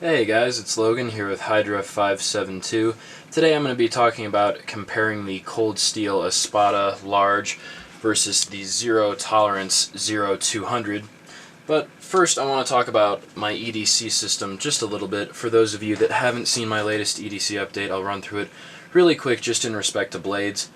Hey guys, it's Logan here with Hydra 572. Today I'm going to be talking about comparing the cold steel Espada large versus the zero tolerance 0200. But first I want to talk about my EDC system just a little bit. For those of you that haven't seen my latest EDC update, I'll run through it really quick just in respect to blades.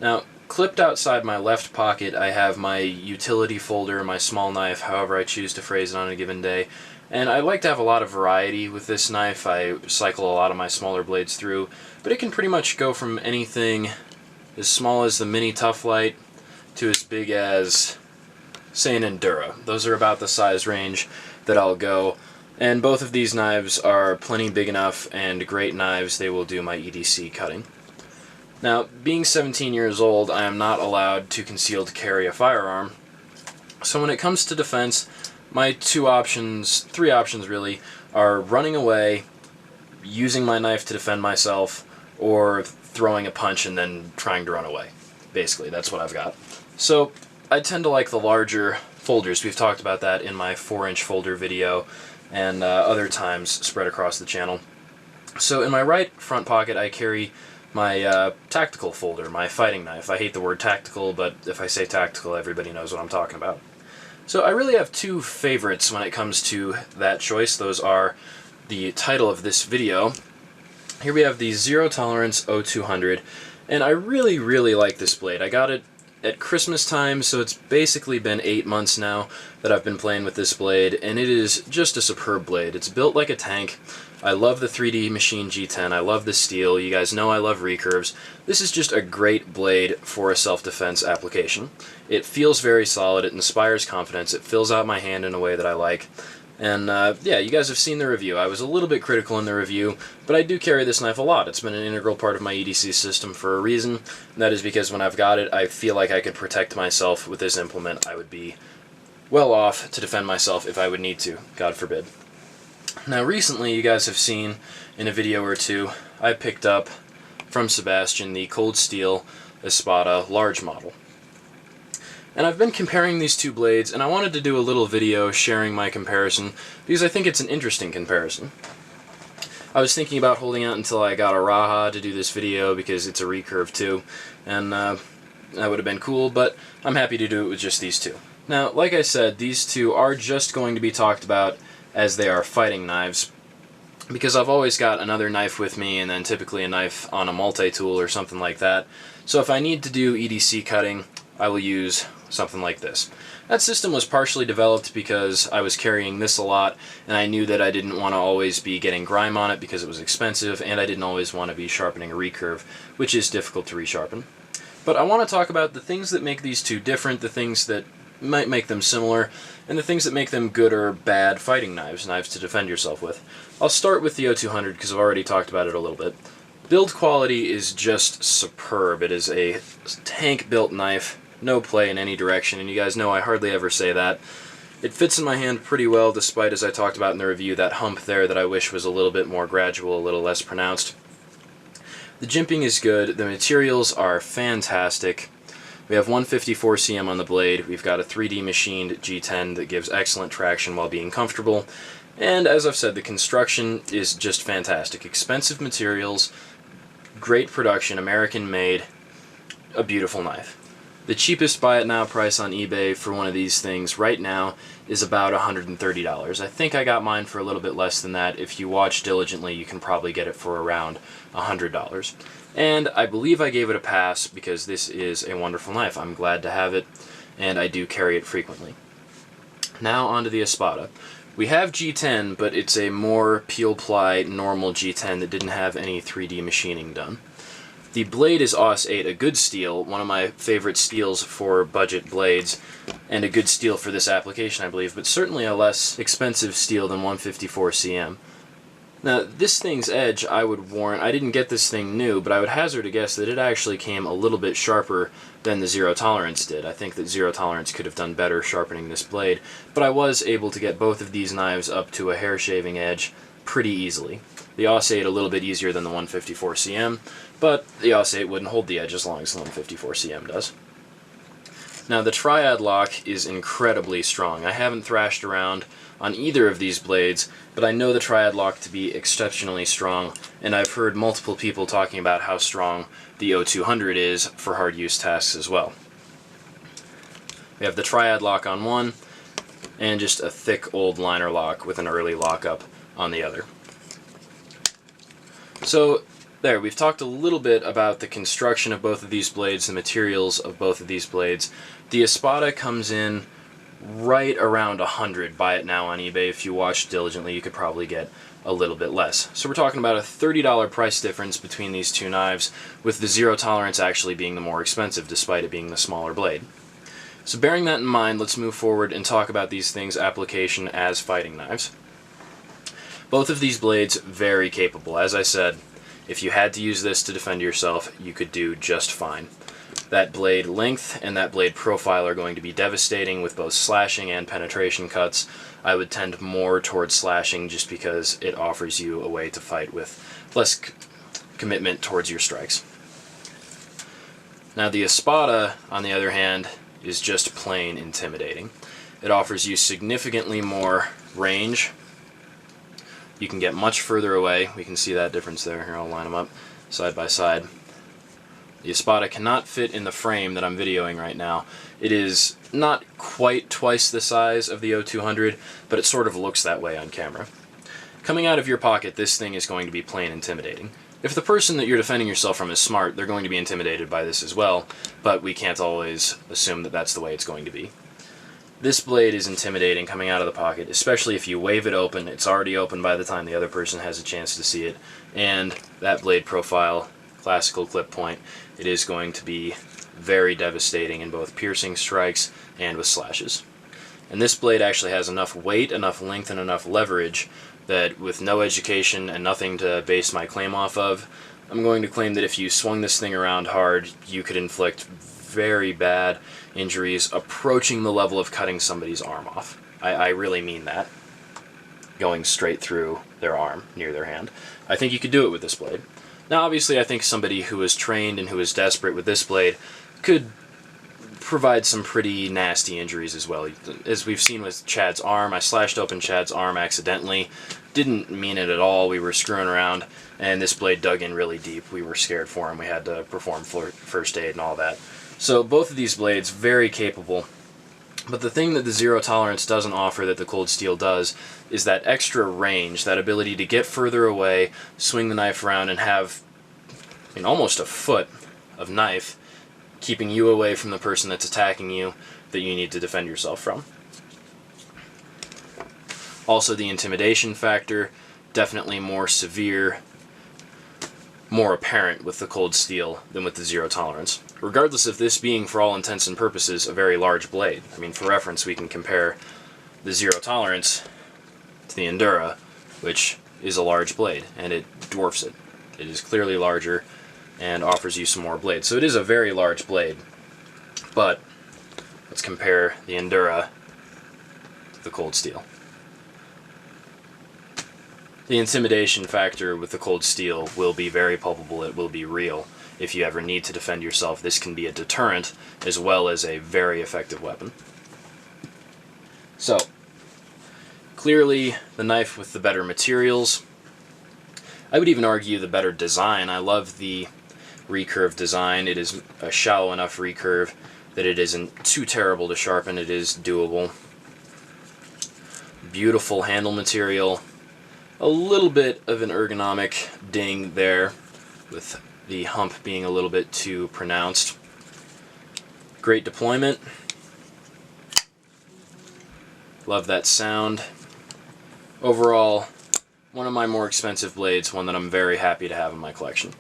Now, clipped outside my left pocket I have my utility folder, my small knife, however I choose to phrase it on a given day. And I like to have a lot of variety with this knife. I cycle a lot of my smaller blades through, but it can pretty much go from anything as small as the mini Tough Light to as big as, say, an Endura. Those are about the size range that I'll go. And both of these knives are plenty big enough and great knives. They will do my EDC cutting. Now, being 17 years old, I am not allowed to concealed carry a firearm. So when it comes to defense, my three options really, are running away, using my knife to defend myself, or throwing a punch and then trying to run away. Basically, that's what I've got. So, I tend to like the larger folders. We've talked about that in my 4-inch folder video and other times spread across the channel. So in my right front pocket I carry my tactical folder, my fighting knife. I hate the word tactical, but if I say tactical, everybody knows what I'm talking about. So I really have two favorites when it comes to that choice. Those are the title of this video. Here we have the Zero Tolerance 0200, and I really like this blade. I got it at Christmas time, so it's basically been 8 months now that I've been playing with this blade, and it is just a superb blade. It's built like a tank. I love the 3D Machine G10. I love the steel. You guys know I love recurves. This is just a great blade for a self-defense application. It feels very solid. It inspires confidence. It fills out my hand in a way that I like. And yeah, you guys have seen the review. I was a little bit critical in the review, but I do carry this knife a lot. It's been an integral part of my EDC system for a reason, and that is because when I've got it, I feel like I could protect myself with this implement. I would be well off to defend myself if I would need to, God forbid. Now recently, you guys have seen in a video or two, I picked up from Sebastian the Cold Steel Espada large model. And I've been comparing these two blades, and I wanted to do a little video sharing my comparison because I think it's an interesting comparison. I was thinking about holding out until I got a Raha to do this video because it's a recurve too, and that would have been cool, but I'm happy to do it with just these two. Now, like I said, these two are just going to be talked about as they are fighting knives, because I've always got another knife with me and then typically a knife on a multi-tool or something like that. So if I need to do EDC cutting, I will use something like this. That system was partially developed because I was carrying this a lot, and I knew that I didn't want to always be getting grime on it because it was expensive, and I didn't always want to be sharpening a recurve, which is difficult to resharpen. But I want to talk about the things that make these two different, the things that might make them similar, and the things that make them good or bad fighting knives, knives to defend yourself with. I'll start with the 0200 because I've already talked about it a little bit. Build quality is just superb. It is a tank-built knife, no play in any direction, and you guys know I hardly ever say that. It fits in my hand pretty well, despite, as I talked about in the review, that hump there that I wish was a little bit more gradual, a little less pronounced. The jimping is good. The materials are fantastic. We have 154 cm on the blade. We've got a 3D machined G10 that gives excellent traction while being comfortable. And as I've said, the construction is just fantastic. Expensive materials, great production, American made, a beautiful knife. The cheapest buy it now price on eBay for one of these things right now is about $130. I think I got mine for a little bit less than that. If you watch diligently, you can probably get it for around $100. And I believe I gave it a pass because this is a wonderful knife. I'm glad to have it, and I do carry it frequently. Now onto the Espada. We have G10, but it's a more peel-ply normal G10 that didn't have any 3D machining done. The blade is AUS 8, a good steel, one of my favorite steels for budget blades, and a good steel for this application, I believe, but certainly a less expensive steel than 154 cm. Now, this thing's edge, I would warrant, I didn't get this thing new, but I would hazard a guess that it actually came a little bit sharper than the Zero Tolerance did. I think that Zero Tolerance could have done better sharpening this blade, but I was able to get both of these knives up to a hair shaving edge pretty easily. The AUS 8 a little bit easier than the 154 cm, but the AUS 8 wouldn't hold the edge as long as the 154 cm does. Now the triad lock is incredibly strong. I haven't thrashed around on either of these blades, but I know the triad lock to be exceptionally strong, and I've heard multiple people talking about how strong the 0200 is for hard use tasks as well. We have the triad lock on one, and just a thick old liner lock with an early lockup on the other. So there, we've talked a little bit about the construction of both of these blades, the materials of both of these blades. The Espada comes in right around 100. Buy it now on eBay. If you watch diligently, you could probably get a little bit less. So we're talking about a $30 price difference between these two knives, with the zero tolerance actually being the more expensive despite it being the smaller blade. So bearing that in mind, let's move forward and talk about these things' application as fighting knives. Both of these blades very capable. As I said, if you had to use this to defend yourself, you could do just fine. That blade length and that blade profile are going to be devastating with both slashing and penetration cuts. I would tend more towards slashing just because it offers you a way to fight with less commitment towards your strikes. Now the Espada, on the other hand, is just plain intimidating. It offers you significantly more range. You can get much further away. We can see that difference there. Here, I'll line them up side by side. The Espada cannot fit in the frame that I'm videoing right now. It is not quite twice the size of the 0200, but it sort of looks that way on camera. Coming out of your pocket, this thing is going to be plain intimidating. If the person that you're defending yourself from is smart, they're going to be intimidated by this as well, but we can't always assume that that's the way it's going to be. This blade is intimidating coming out of the pocket, especially if you wave it open. It's already open by the time the other person has a chance to see it, and that blade profile, classical clip point, it is going to be very devastating in both piercing strikes and with slashes. And this blade actually has enough weight, enough length, and enough leverage that with no education and nothing to base my claim off of, I'm going to claim that if you swung this thing around hard, you could inflict very bad injuries approaching the level of cutting somebody's arm off. I really mean that. Going straight through their arm, near their hand. I think you could do it with this blade. Now obviously I think somebody who is trained and who is desperate with this blade could provide some pretty nasty injuries as well. As we've seen with Chad's arm, I slashed open Chad's arm accidentally. Didn't mean it at all. We were screwing around, and this blade dug in really deep. We were scared for him. We had to perform first aid and all that. So both of these blades, very capable. But the thing that the zero tolerance doesn't offer that the cold steel does is that extra range, that ability to get further away, swing the knife around, and have almost a foot of knife keeping you away from the person that's attacking you that you need to defend yourself from. Also, the intimidation factor, definitely more severe, more apparent with the cold steel than with the zero tolerance. Regardless of this being, for all intents and purposes, a very large blade. I mean, for reference, we can compare the zero tolerance to the Endura, which is a large blade, and it dwarfs it. It is clearly larger and offers you some more blade. So it is a very large blade, but let's compare the Endura to the cold steel. The intimidation factor with the cold steel will be very palpable. It will be real. If you ever need to defend yourself, this can be a deterrent as well as a very effective weapon. So, clearly the knife with the better materials. I would even argue the better design. I love the recurve design. It is a shallow enough recurve that it isn't too terrible to sharpen. It is doable. Beautiful handle material. A little bit of an ergonomic ding there, with the hump being a little bit too pronounced. Great deployment. Love that sound. Overall, one of my more expensive blades, one that I'm very happy to have in my collection.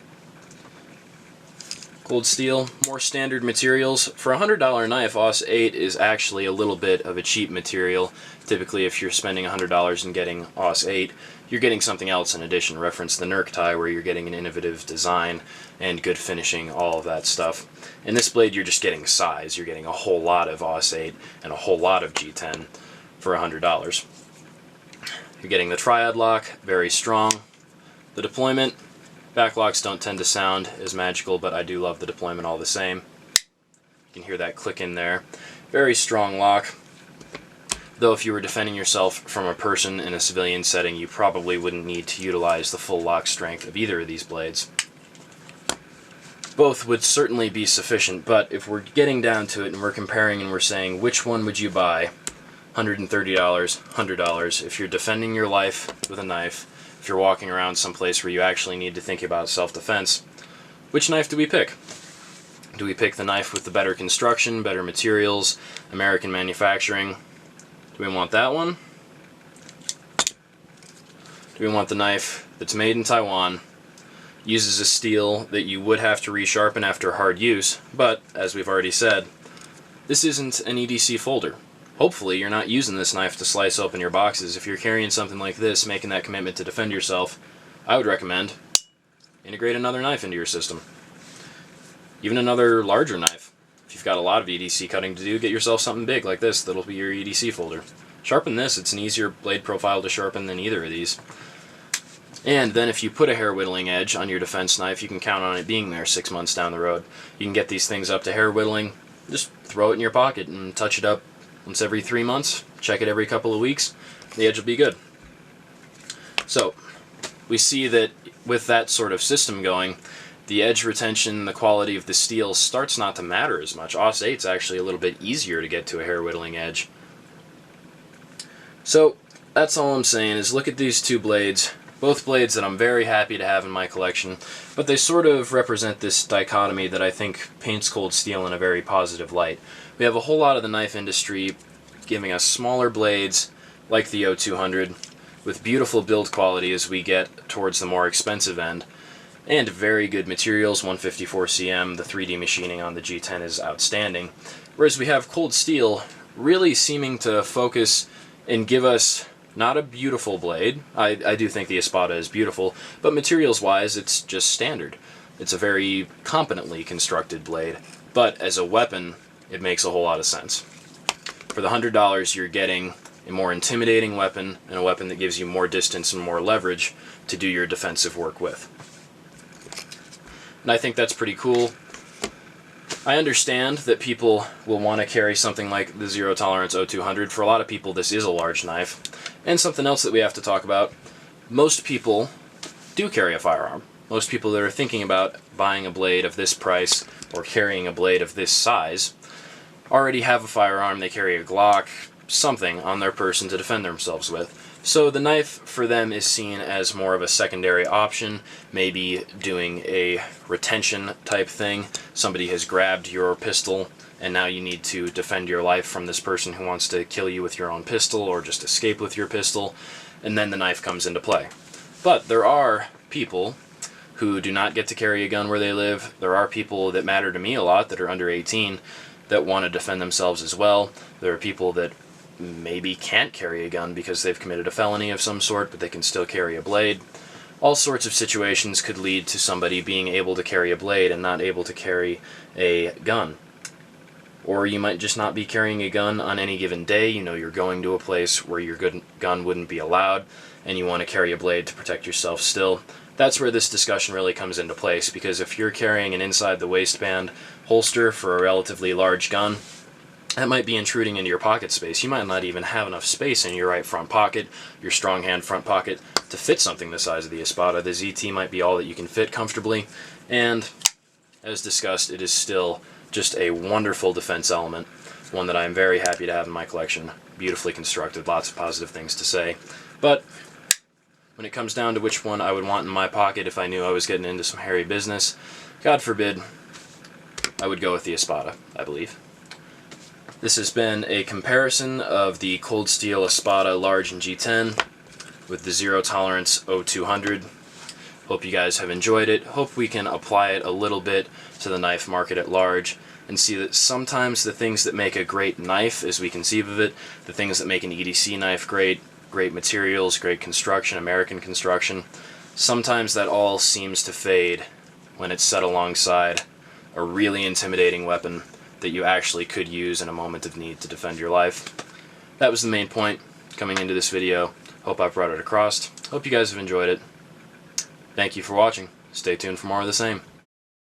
Cold steel, more standard materials. For a $100 knife, AUS 8 is actually a little bit of a cheap material. Typically, if you're spending $100 and getting AUS 8, you're getting something else in addition. Reference the Nerk tie, where you're getting an innovative design and good finishing, all of that stuff. In this blade, you're just getting size. You're getting a whole lot of AUS 8 and a whole lot of G10 for $100. You're getting the triad lock, very strong. The deployment, backlocks don't tend to sound as magical, but I do love the deployment all the same. can hear that click in there. Very strong lock. Though if you were defending yourself from a person in a civilian setting, you probably wouldn't need to utilize the full lock strength of either of these blades. Both would certainly be sufficient, but if we're getting down to it and we're comparing and we're saying which one would you buy, $130, $100, if you're defending your life with a knife, if you're walking around someplace where you actually need to think about self-defense, which knife do we pick? Do we pick the knife with the better construction, better materials, American manufacturing? Do we want that one? Do we want the knife that's made in Taiwan, uses a steel that you would have to resharpen after hard use, but, as we've already said, this isn't an EDC folder. Hopefully you're not using this knife to slice open your boxes. If you're carrying something like this, making that commitment to defend yourself, I would recommend integrate another knife into your system. Even another larger knife. If you've got a lot of EDC cutting to do, get yourself something big like this that'll be your EDC folder. Sharpen this, it's an easier blade profile to sharpen than either of these. And then if you put a hair whittling edge on your defense knife, you can count on it being there 6 months down the road. You can get these things up to hair whittling, just throw it in your pocket and touch it up once every 3 months, check it every couple of weeks, the edge will be good. So, we see that with that sort of system going, the edge retention, the quality of the steel starts not to matter as much. Aus 8's actually a little bit easier to get to a hair whittling edge. So, that's all I'm saying is look at these two blades. Both blades that I'm very happy to have in my collection, but they sort of represent this dichotomy that I think paints cold steel in a very positive light. We have a whole lot of the knife industry giving us smaller blades like the 0200 with beautiful build quality as we get towards the more expensive end, and very good materials, 154 cm, the 3D machining on the G10 is outstanding. Whereas we have cold steel really seeming to focus and give us not a beautiful blade. I do think the Espada is beautiful, but materials-wise it's just standard. It's a very competently constructed blade, but as a weapon it makes a whole lot of sense. For the $100 you're getting a more intimidating weapon and a weapon that gives you more distance and more leverage to do your defensive work with. And I think that's pretty cool. I understand that people will want to carry something like the Zero Tolerance 0200. For a lot of people this is a large knife. And something else that we have to talk about, most people do carry a firearm. Most people that are thinking about buying a blade of this price or carrying a blade of this size already have a firearm. They carry a Glock, something on their person to defend themselves with. So the knife for them is seen as more of a secondary option, maybe doing a retention type thing. Somebody has grabbed your pistol and now you need to defend your life from this person who wants to kill you with your own pistol or just escape with your pistol, and then the knife comes into play. But there are people who do not get to carry a gun where they live. There are people that matter to me a lot that are under 18 that want to defend themselves as well. There are people that maybe can't carry a gun because they've committed a felony of some sort, but they can still carry a blade. All sorts of situations could lead to somebody being able to carry a blade and not able to carry a gun. Or you might just not be carrying a gun on any given day. You know you're going to a place where your gun wouldn't be allowed, and you want to carry a blade to protect yourself still. That's where this discussion really comes into place, because if you're carrying an inside the waistband holster for a relatively large gun, that might be intruding into your pocket space. You might not even have enough space in your right front pocket, your strong hand front pocket, to fit something the size of the Espada. The ZT might be all that you can fit comfortably, and as discussed, it is still just a wonderful defense element, one that I'm very happy to have in my collection. Beautifully constructed, lots of positive things to say. But when it comes down to which one I would want in my pocket if I knew I was getting into some hairy business, God forbid, I would go with the Espada, I believe. This has been a comparison of the Cold Steel Espada Large and G10 with the Zero Tolerance 0200. Hope you guys have enjoyed it. Hope we can apply it a little bit to the knife market at large and see that sometimes the things that make a great knife, as we conceive of it, the things that make an EDC knife great materials, great construction, American construction, sometimes that all seems to fade when it's set alongside a really intimidating weapon that you actually could use in a moment of need to defend your life. That was the main point coming into this video. Hope I brought it across. Hope you guys have enjoyed it. Thank you for watching. Stay tuned for more of the same.